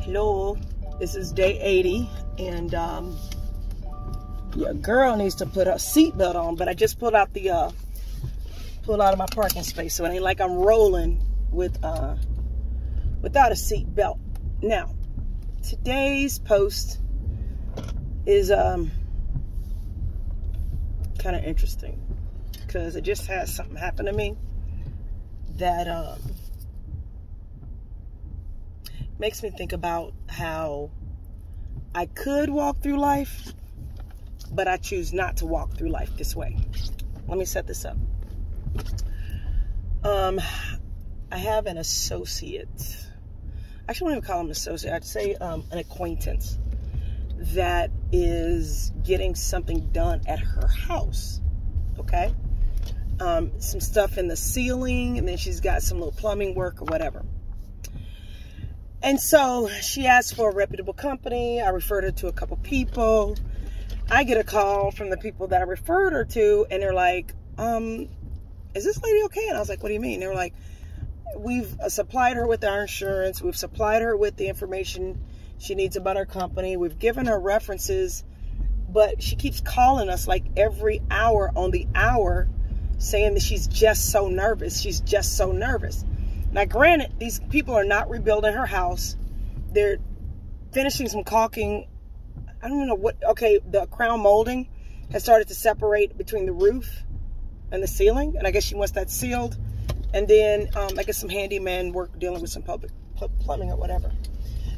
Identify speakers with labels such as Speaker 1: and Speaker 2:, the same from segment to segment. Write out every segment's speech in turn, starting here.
Speaker 1: Hello, this is day 80, and your girl needs to put her seatbelt on. But I just pulled out of my parking space, so it ain't like I'm rolling with without a seatbelt. Now, today's post is kind of interesting because it just had something happen to me that makes me think about how I could walk through life, but I choose not to walk through life this way. Let me set this up. I have an associate. I actually won't even call him an associate. I'd say an acquaintance that is getting something done at her house. Okay? Some stuff in the ceiling, and then she's got some little plumbing work or whatever. And so she asked for a reputable company. I referred her to a couple people. I get a call from the people that I referred her to, and they're like, is this lady okay? And I was like, what do you mean? They were like, we've supplied her with our insurance. We've supplied her with the information she needs about our company. We've given her references, but she keeps calling us like every hour on the hour saying that she's just so nervous. She's just so nervous. Now, granted, these people are not rebuilding her house. They're finishing some caulking. I don't know what. Okay, the crown molding has started to separate between the roof and the ceiling, and I guess she wants that sealed. And then I guess some handyman work dealing with some public plumbing or whatever.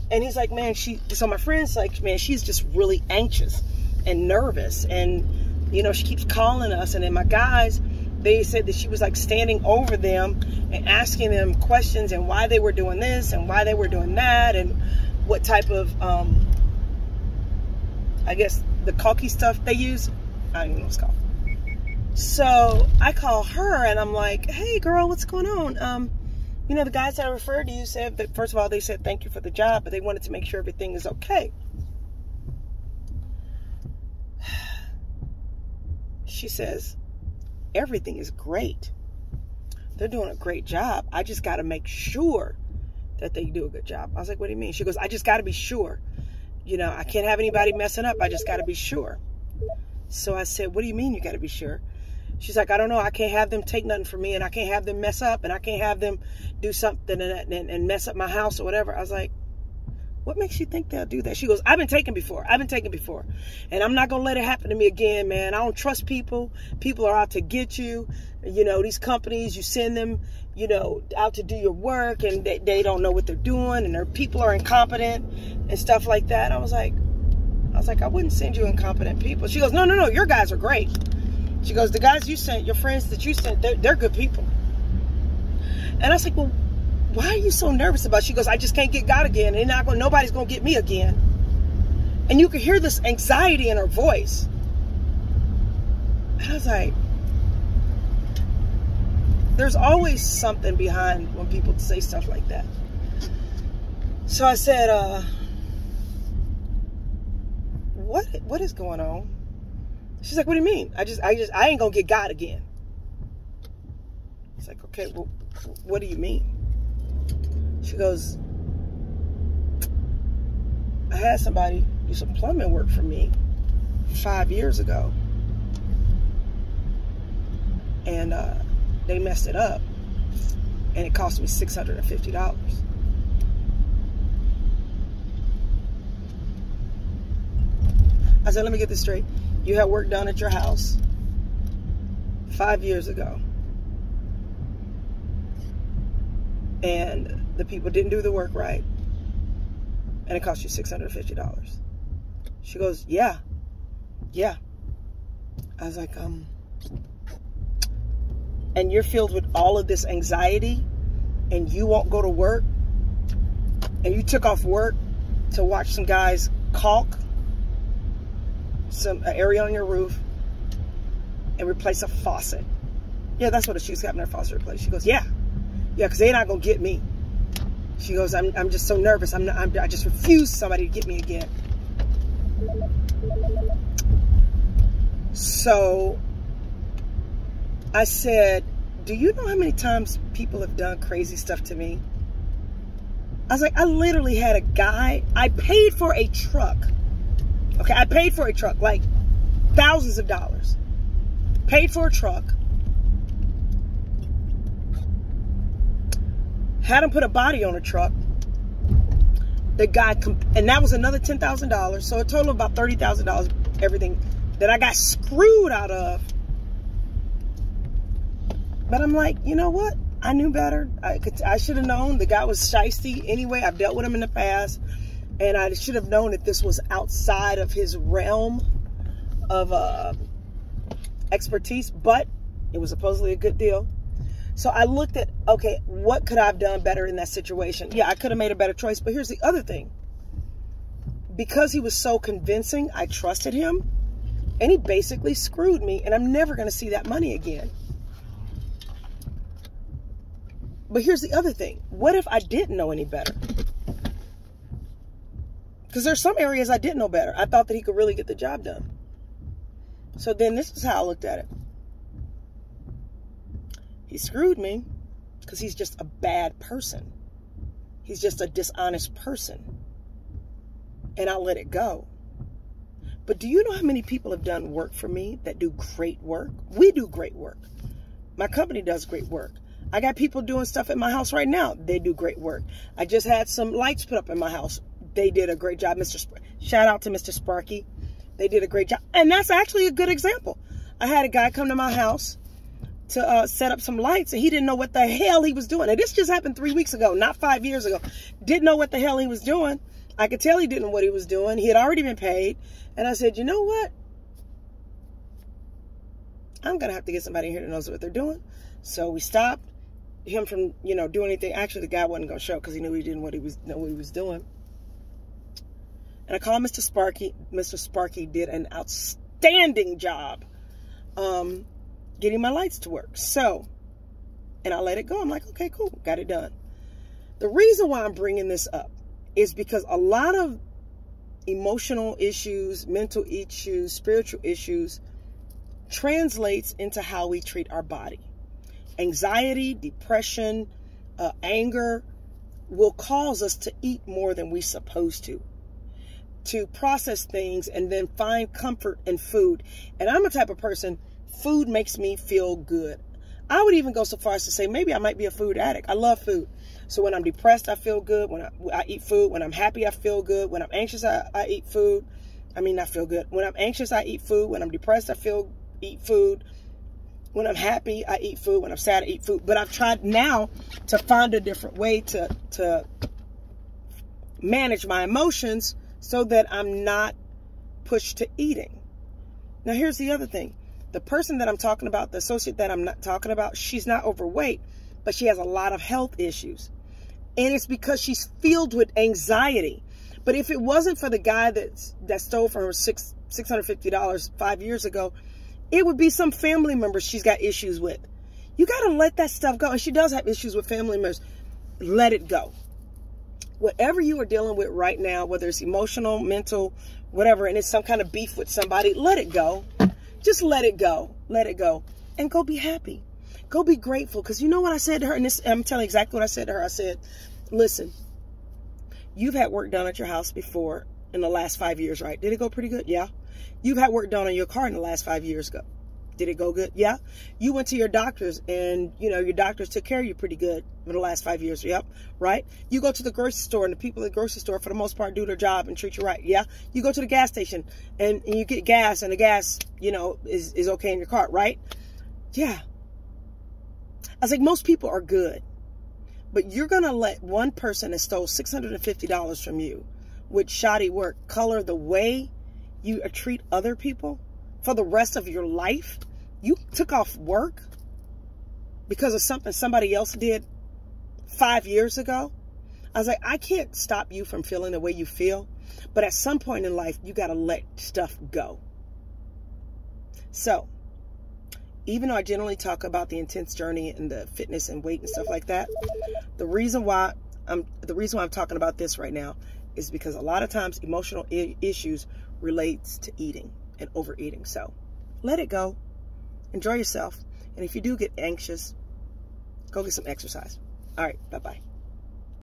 Speaker 1: And he's like, man, so my friend's like, man, she's just really anxious and nervous, and you know, she keeps calling us. And then my guys, they said that she was like standing over them and asking them questions and why they were doing this and why they were doing that and what type of, I guess, the caulky stuff they use. I don't even know what it's called. So I call her and I'm like, hey girl, what's going on? You know, the guys that I referred to you said that, first of all, they said thank you for the job, but they wanted to make sure everything is okay. She says, everything is great. They're doing a great job. I just got to make sure that they do a good job. I was like, what do you mean? She goes, I just got to be sure. You know, I can't have anybody messing up. I just got to be sure. So I said, what do you mean you got to be sure? She's like, I don't know. I can't have them take nothing from me, and I can't have them mess up, and I can't have them do something and mess up my house or whatever. I was like, what makes you think they'll do that? She goes, I've been taken before. I've been taken before. And I'm not going to let it happen to me again, man. I don't trust people. People are out to get you. You know, these companies, you send them, you know, out to do your work, and they don't know what they're doing, and their people are incompetent and stuff like that. I was like, I wouldn't send you incompetent people. She goes, no, your guys are great. She goes, the guys you sent, your friends that you sent, they're good people. And I was like, well, why are you so nervous about it? She goes, I just can't get God again. And nobody's going to get me again. And you could hear this anxiety in her voice. And I was like, there's always something behind when people say stuff like that. So I said, what is going on? She's like, what do you mean? I ain't going to get God again. It's like, okay, well, what do you mean? She goes, I had somebody do some plumbing work for me 5 years ago. And they messed it up. And it cost me $650. I said, let me get this straight. You had work done at your house 5 years ago. And the people didn't do the work right, and it cost you $650. She goes, yeah. I was like, and you're filled with all of this anxiety, and you won't go to work, and you took off work to watch some guys caulk some area on your roof and replace a faucet. Yeah, that's what it is. She's having her faucet replaced. She goes, yeah, because they're not gonna get me. She goes, I'm just so nervous. I just refuse somebody to get me again. So I said, do you know how many times people have done crazy stuff to me? I was like, I literally had a guy, I paid for a truck. Okay, I paid for a truck, like thousands of dollars. Paid for a truck. Had him put a body on a truck. The guy, and that was another $10,000. So a total of about $30,000, everything that I got screwed out of. But I'm like, you know what? I knew better. I should have known. The guy was shiesty anyway. I've dealt with him in the past. And I should have known that this was outside of his realm of expertise. But it was supposedly a good deal. So I looked at, okay, what could I have done better in that situation? Yeah, I could have made a better choice. But here's the other thing. Because he was so convincing, I trusted him. And he basically screwed me. And I'm never going to see that money again. But here's the other thing. What if I didn't know any better? Because there's some areas I didn't know better. I thought that he could really get the job done. So then this is how I looked at it. He screwed me because he's just a bad person. He's just a dishonest person. And I let it go. But do you know how many people have done work for me that do great work? We do great work. My company does great work. I got people doing stuff at my house right now. They do great work. I just had some lights put up in my house. They did a great job. Shout out to Mr. Sparky. They did a great job. And that's actually a good example. I had a guy come to my house to set up some lights, and he didn't know what the hell he was doing. And this just happened 3 weeks ago, not 5 years ago. Didn't know what the hell he was doing. I could tell he didn't know what he was doing. He had already been paid. And I said, you know what? I'm going to have to get somebody here that knows what they're doing. So we stopped him from, doing anything. Actually, the guy wasn't going to show because he knew he didn't know what he was doing. And I called Mr. Sparky. Mr. Sparky did an outstanding job getting my lights to work. So, and I let it go. I'm like, okay, cool. Got it done. The reason why I'm bringing this up is because a lot of emotional issues, mental issues, spiritual issues translates into how we treat our body. Anxiety, depression, anger will cause us to eat more than we're supposed to process things and then find comfort in food. And I'm a type of person, food makes me feel good. I would even go so far as to say maybe I might be a food addict. I love food. So when I'm depressed, I feel good. When I eat food. When I'm happy, I feel good. When I'm anxious, I eat food. I mean, not feel good. When I'm anxious, I eat food. When I'm depressed, I eat food. When I'm happy, I eat food. When I'm sad, I eat food. But I've tried now to find a different way to manage my emotions so that I'm not pushed to eating. Now, here's the other thing. The person that I'm talking about, the associate that I'm not talking about, she's not overweight, but she has a lot of health issues. And it's because she's filled with anxiety. But if it wasn't for the guy that stole from her $650 5 years ago, it would be some family member she's got issues with. You got to let that stuff go. And she does have issues with family members. Let it go. Whatever you are dealing with right now, whether it's emotional, mental, whatever, and it's some kind of beef with somebody, let it go. Just let it go. Let it go. And go be happy. Go be grateful. Because you know what I said to her? And I'm telling you exactly what I said to her. I said, listen, you've had work done at your house before in the last 5 years, right? Did it go pretty good? Yeah. You've had work done on your car in the last 5 years ago. Did it go good? Yeah. You went to your doctors and, your doctors took care of you pretty good in the last 5 years. Yep. Right. You go to the grocery store and the people at the grocery store, for the most part, do their job and treat you right. Yeah. You go to the gas station and you get gas and the gas, is okay in your car. Right. Yeah. I was like, most people are good, but you're going to let one person that stole $650 from you with shoddy work color the way you treat other people for the rest of your life? You took off work because of something somebody else did 5 years ago. I was like, I can't stop you from feeling the way you feel, but at some point in life, you got to let stuff go. So, even though I generally talk about the intense journey and the fitness and weight and stuff like that, the reason why I'm talking about this right now is because a lot of times emotional issues relates to eating and overeating. So let it go. Enjoy yourself. And if you do get anxious, go get some exercise. All right. Bye-bye.